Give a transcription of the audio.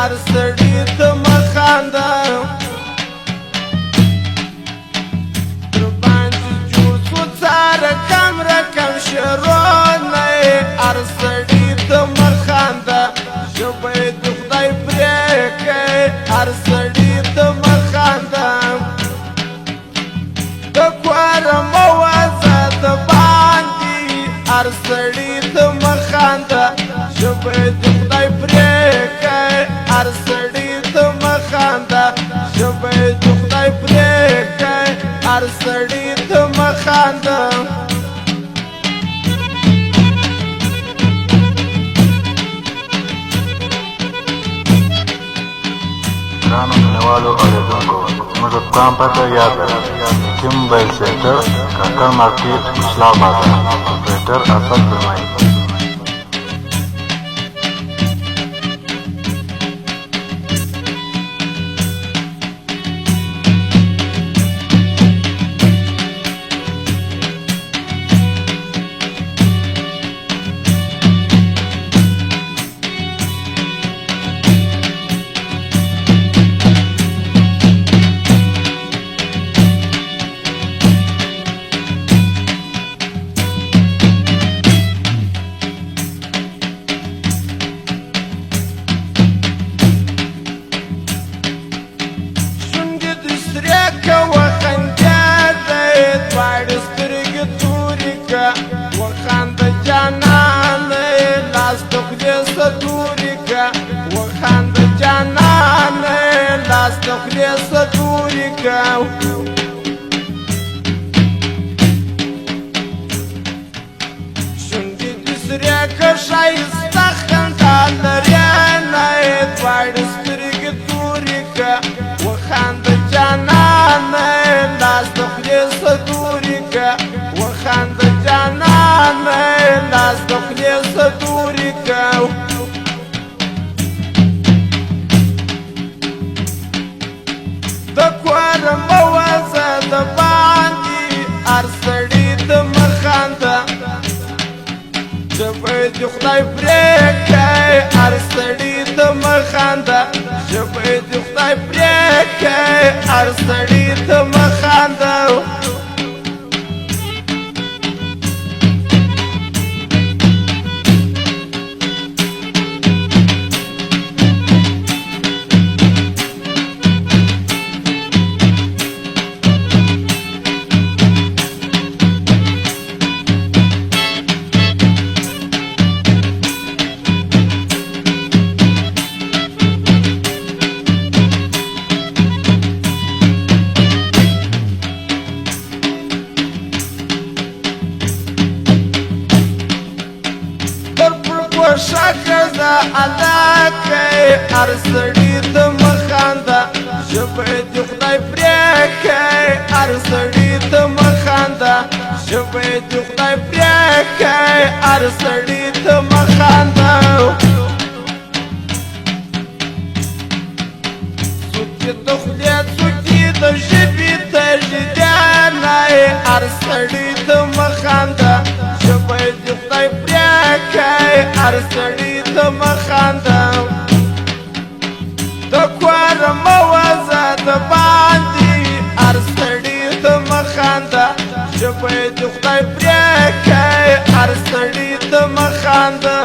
ارسړي ته مخانده در باندې جوړ سو څار کم رقم شرونه ارسړي ته مخانده ژبه د خدای پرې کوي ارسړي ته مخانده د کور موازه د باندې ارسړي ته مخانده ژبه د خدای پرې کوي ارسړي ته مخانده ژبه د خدای پرې کوي ارسړي ته مخانده ګرانو مینهوالو اورېدونکو زموږ د پام پته یاد لرئ ټیم موبایل سینټر کاکړ مارکېټ اسلام بازار اپریټر اسد درمای وخانده جانانه لاس تخلی صدوری که وخانده جانانه لاس تخلی صدوری که شنگی دسری که شایسته خنده لرینه دوار سترگی دوری که وخانده جانانه لاس تخلی صدوری که وخانده جانانه لاس تخلی صدوری که د کور موازه د باندې ارسړي ته مخانده ژبه د خدای پرې کوي ارسړي ته مخانده ژبه د خدای پرې کوي ارسړي ته مخانده شاکرده علاقه ارسړي ته مخانده ژبه د خدای پرې کوي ارسړي ته مخانده ژبه د خدای پرې کوي ارسړي ته مخانده څوکې د خدای څوکې د ژبې تجدیدانه ارسړي ته مخانده ژبه د خدای پرې کوي ارسړي ته مخانده د کور موازه د باندې ارسړي ته مخانده ژبه د خدای پرې کوي ارسړي ته مخانده